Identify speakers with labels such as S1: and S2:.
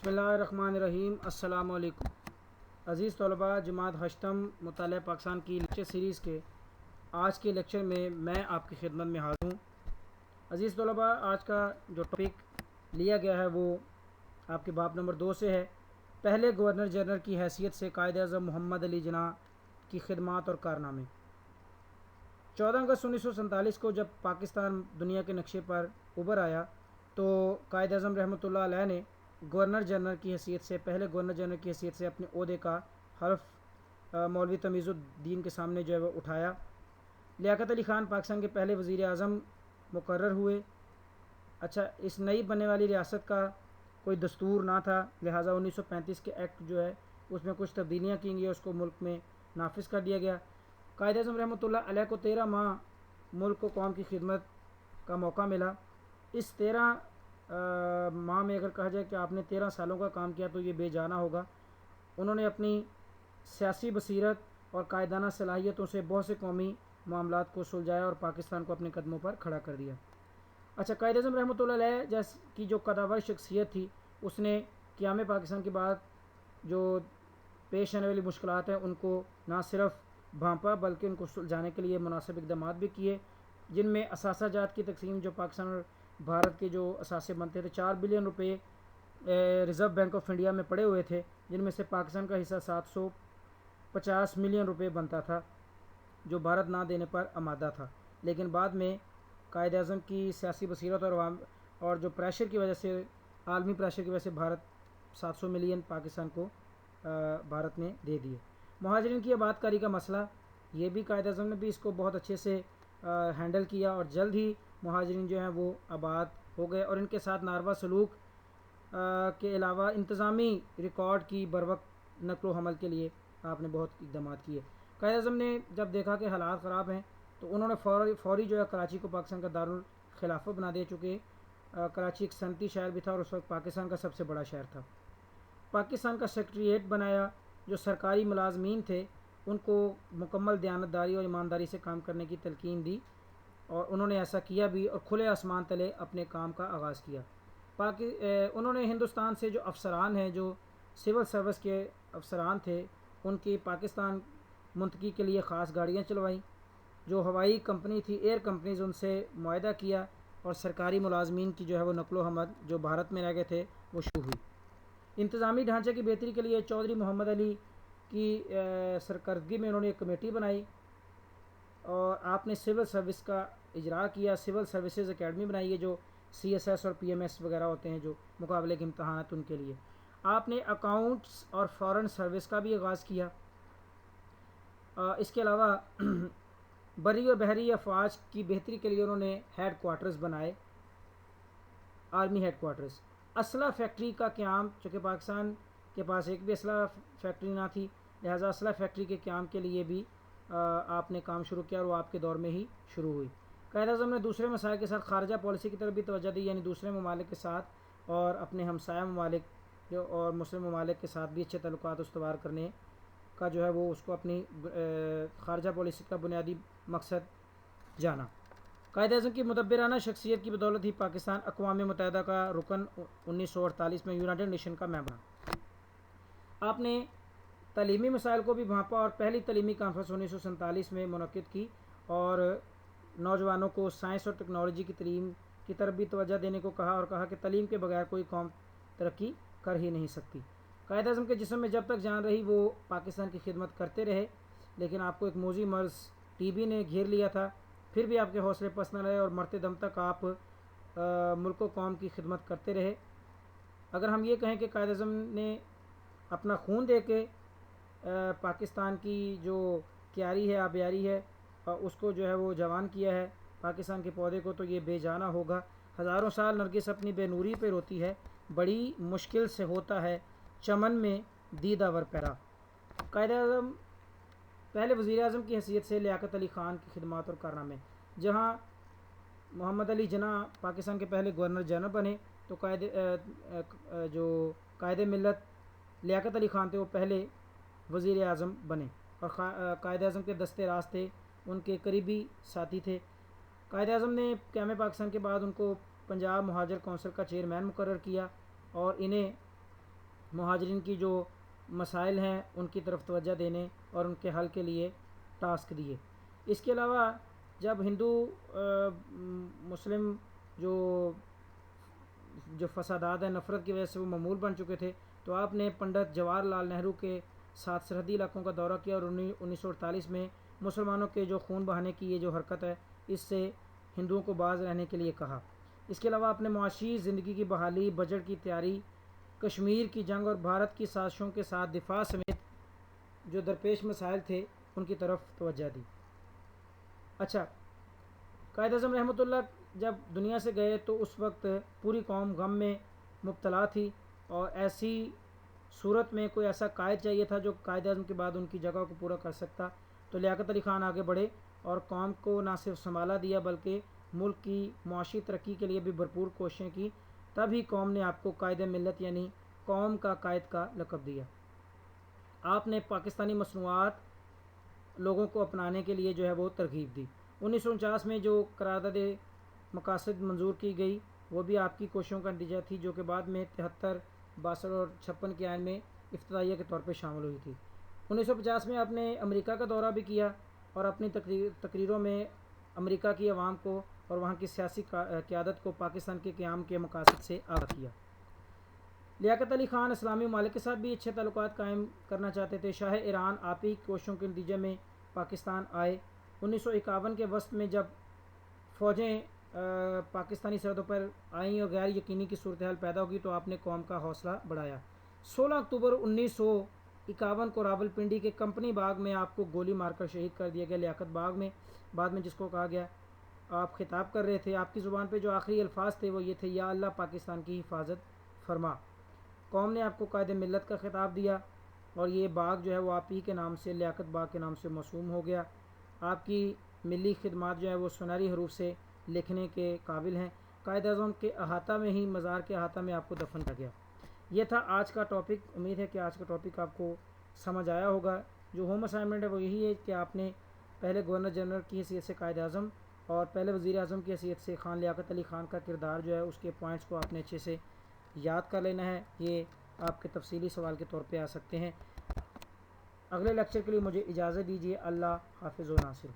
S1: बिस्मिल्लाहिर्रहमानिर्रहीम। अस्सलाम वालेकुम अज़ीज़ तलबा, जमात हश्तम मुतालिया पाकिस्तान की लेक्चर सीरीज़ के आज के लेक्चर में मैं आपकी खिदमत में हाज़िर हूँ। अज़ीज़ तलबा, आज का जो टॉपिक लिया गया है वो आपके बाब नंबर 2 से है। पहले गवर्नर जनरल की हैसियत से कायद-ए-आज़म मोहम्मद अली जिन्ना की खिदमात और कारनामे। 14 अगस्त 1947 को जब पाकिस्तान दुनिया के नक्शे पर उभर आया तो कायद-ए-आज़म रहमतुल्लाह अलैह ने गवर्नर जनरल की हैसियत से अपने ओहदे का हल्फ मौलवी तमीज़ुद्दीन के सामने जो है वो उठाया। लियाकत अली ख़ान पाकिस्तान के पहले वज़ीर आज़म मुकर्रर हुए। अच्छा, इस नई बनने वाली रियासत का कोई दस्तूर ना था, लिहाजा 1935 के एक्ट जो है उसमें कुछ तब्दीलियाँ की गई, उसको मुल्क में नाफिज कर दिया गया। कायद-ए-आज़म रहमतुल्लाह अलैह को 13 माह मुल्क को कौम की खिदमत का मौका मिला। इस 13 माह में अगर कहा जाए कि आपने 13 सालों का काम किया तो ये बेजाना होगा। उन्होंने अपनी सियासी बसीरत और कायदाना सलाहियतों से बहुत से कौमी मामलात को सुलझाया और पाकिस्तान को अपने कदमों पर खड़ा कर दिया। अच्छा, कायद-ए-आज़म रहमतुल्लाह अलैह जैस की जो कदावर शख्सियत थी, उसने क़याम पाकिस्तान के बाद जो पेश आने वाली मुश्किलात हैं उनको ना सिर्फ भांपा बल्कि उनको सुलझाने के लिए मुनासिब इक़दामात भी किए, जिनमें असासा जात की तकसीम, जो पाकिस्तान और भारत के जो असासे बनते थे, 4 बिलियन रुपए रिज़र्व बैंक ऑफ इंडिया में पड़े हुए थे, जिनमें से पाकिस्तान का हिस्सा 750 मिलियन रुपए बनता था, जो भारत ना देने पर आमादा था। लेकिन बाद में कायद-ए-आज़म की सियासी बसीरत और जो प्रेशर की वजह से, आलमी प्रेशर की वजह से भारत 700 मिलियन पाकिस्तान को भारत ने दे दिए। मुहाजिरीन की आबादकारी का मसला, ये भी कायद-ए-आज़म ने भी इसको बहुत अच्छे से हैंडल किया और जल्द ही मुहाजिरीन जो हैं वो आबाद हो गए और इनके साथ नारवा सलूक के अलावा इंतज़ामी रिकॉर्ड की बरवक्त नकलो हमल के लिए आपने बहुत इक़दाम किए। कायद-ए-आज़म ने जब देखा कि हालात ख़राब हैं तो उन्होंने फ़ौरी जो है कराची को पाकिस्तान का दारुल खिलाफत बना दे, चूँकि कराची एक सनती शहर भी था और उस वक्त पाकिस्तान का सबसे बड़ा शहर था। पाकिस्तान का सेक्रेटेरिएट बनाया, जो सरकारी मुलाजमीन थे उनको मुकम्मल दयानतदारी और ईमानदारी से काम करने की तलकीन दी और उन्होंने ऐसा किया भी और खुले आसमान तले अपने काम का आगाज़ किया। उन्होंने हिंदुस्तान से जो अफसरान हैं, जो सिविल सर्विस के अफसरान थे, उनकी पाकिस्तान मुंतकी के लिए ख़ास गाड़ियाँ चलवाईं। जो हवाई कंपनी थी, एयर कंपनीज़, उनसे मुआहदा किया और सरकारी मुलाजमीन की जो है वो नकलो हमद जो भारत में रह गए थे वो शुरू हुई। इंतज़ामी ढांचे की बेहतरी के लिए चौधरी मोहम्मद अली की सरकर्दगी में उन्होंने एक कमेटी बनाई और आपने सिविल सर्विस का इजरा किया। सिविल सर्विसेज एकेडमी बनाई है, जो CSS और PMS वगैरह होते हैं, जो मुकाबले के इम्तहानात उनके लिए। आपने अकाउंट्स और फ़ॉरेन सर्विस का भी आगाज़ किया। इसके अलावा बरी और बहरी अफवाज की बेहतरी के लिए उन्होंने हेड क्वार्टर्स बनाए, आर्मी हेड क्वार्टर्स। असला फैक्ट्री का क़याम, चूँकि पाकिस्तान के पास एक भी असला फैक्ट्री ना थी, लिहाजा असला फैक्ट्री के क़याम के लिए भी आपने काम शुरू किया और वो आपके दौर में ही शुरू हुई। कायद-ए-आज़म ने दूसरे मसाइल के साथ खारजा पॉलिसी की तरफ भी तवज्जो दी, यानी दूसरे ममालिक के साथ और अपने हमसाया ममालिक और मुस्लिम ममालिक के साथ भी अच्छे तल्लुकात उस्तवार करने का जो है वो उसको अपनी खारजा पॉलिसी का बुनियादी मकसद जाना। कायद-ए-आज़म की मुदब्बिराना शख्सियत की बदौलत ही पाकिस्तान अक़वाम मुत्तहिदा का रुकन 1948 में यूनाइटेड नेशन का मेंबर बना। आपने तालीमी मसाइल को भी भांपा और पहली तालीमी कॉन्फ्रेंस 1947 में मुनक़्क़िद की और नौजवानों को साइंस और टेक्नोलॉजी की तालीम की तरफ भी तवज्जो देने को कहा और कहा कि तालीम के बगैर कोई कौम तरक्की कर ही नहीं सकती। कायद-ए-आज़म के जिस्म में जब तक जान रही वो पाकिस्तान की खिदमत करते रहे, लेकिन आपको एक मौजी मर्ज़ TB ने घेर लिया था, फिर भी आपके हौसले पस्त न रहे और मरते दम तक आप मुल्क व कौम की खिदमत करते रहे। अगर हम ये कहें कि कायद-ए-आज़म ने अपना खून दे के पाकिस्तान की जो क्यारी है, आबियारी है, उसको जो है वो जवान किया है पाकिस्तान के पौधे को, तो ये बेजाना होगा। हज़ारों साल नरगिस अपनी बेनूरी पे रोती है, बड़ी मुश्किल से होता है चमन में दीदावर पैरा। कायद-ए-आज़म पहले वज़ीर आज़म की हैसियत से लियाकत अली ख़ान की खिदमत और कारनामे। जहाँ मोहम्मद अली जिन्ना पाकिस्तान के पहले गवर्नर जनरल बने, तो जो कायदे मिल्लत लियाकत अली ख़ान थे वो पहले वज़ीर आज़म बने और कायद-ए-आज़म के दस्ते राज थे, उनके करीबी साथी थे। कायद-ए-आज़म ने क़याम पाकिस्तान के बाद उनको पंजाब मुहाजिर कौंसिल का चेयरमैन मुकर्रर किया और इन्हें मुहाजिरीन की जो मसाइल हैं उनकी तरफ तवज्जो देने और उनके हल के लिए टास्क दिए। इसके अलावा जब हिंदू मुस्लिम जो जो फसादात हैं नफ़रत की वजह से वो मामूल बन चुके थे, तो आपने पंडित जवाहरलाल नेहरू के साथ सरहदी इलाकों का दौरा किया और 1948 में मुसलमानों के जो खून बहाने की ये जो हरकत है इससे हिंदुओं को बाज रहने के लिए कहा। इसके अलावा आपने मुआशी ज़िंदगी की बहाली, बजट की तैयारी, कश्मीर की जंग और भारत की साजिशों के साथ दिफा समेत जो दरपेश मसाइल थे उनकी तरफ तवज्जो दी। अच्छा, कायद-ए-आज़म रहमतुल्लाह जब दुनिया से गए तो उस वक्त पूरी कौम गम में मुब्तला थी और ऐसी सूरत में कोई ऐसा कायद चाहिए था जो कायद-ए-आज़म के बाद उनकी जगह को पूरा कर सकता। तो लियाकत अली ख़ान आगे बढ़े और कौम को ना सिर्फ संभाला दिया बल्कि मुल्क की मुआशी तरक्की के लिए भी भरपूर कोशिशें की। तभी कौम ने आपको कायद मिल्लत यानी कौम का कायद का लक़ब दिया। आपने पाकिस्तानी मसनूआत लोगों को अपनाने के लिए जो है वो तरगीब दी। 1949 में जो करारदाद मकासद मंजूर की गई वो भी आपकी कोशिशों का नतीजा थी, जो कि बाद में 73, 62 और 56 के आइन में इफ्तिताइया के तौर पर शामिल हुई थी। 1950 में आपने अमेरिका का दौरा भी किया और अपनी तकरीरों में अमेरिका की आवाम को और वहाँ की सियासी क़यादत को पाकिस्तान के क़याम के मकासद से आगाह किया। लियाकत अली ख़ान इस्लामी ममालिक के साथ भी अच्छे ताल्लुकात कायम करना चाहते थे। शाह ईरान आप ही कोशिशों के नतीजे में पाकिस्तान आए। 1951 के वस्त में जब फ़ौजें पाकिस्तानी सरहदों पर आईं और गैर यकीनी की सूरत हाल पैदा होगी तो आपने कौम का हौसला बढ़ाया। 16 अक्टूबर 1951 को रावलपिंडी के कंपनी बाग में आपको गोली मारकर शहीद कर दिया गया। लियाकत बाग में बाद में जिसको कहा गया, आप खिताब कर रहे थे, आपकी ज़ुबान पे जो आखिरी अल्फाज थे वो ये थे, या अल्लाह पाकिस्तान की हिफाजत फरमा। कौम ने आपको कायद मिल्लत का खिताब दिया और ये बाग जो है वो आप ही के नाम से, लियाकत बाग के नाम से मौसूम हो गया। आपकी मिली खिदमात जो है वो सुनहरी हरूफ से लिखने के काबिल हैं। कायद-ए-आज़म के अहाता में ही, मज़ार के अहाता में आपको दफन किया गया। ये था आज का टॉपिक। उम्मीद है कि आज का टॉपिक आपको समझ आया होगा। जो होम असाइनमेंट है वो यही है कि आपने पहले गवर्नर जनरल की हैसियत से कायद-ए-आज़म और पहले वज़ीर आज़म की हैसियत से खान लियाकत अली ख़ान का किरदार जो है उसके पॉइंट्स को आपने अच्छे से याद कर लेना है। ये आपके तफसीली सवाल के तौर पे आ सकते हैं। अगले लेक्चर के लिए मुझे इजाज़त दीजिए। अल्लाह हाफ़िज़ व नासिर।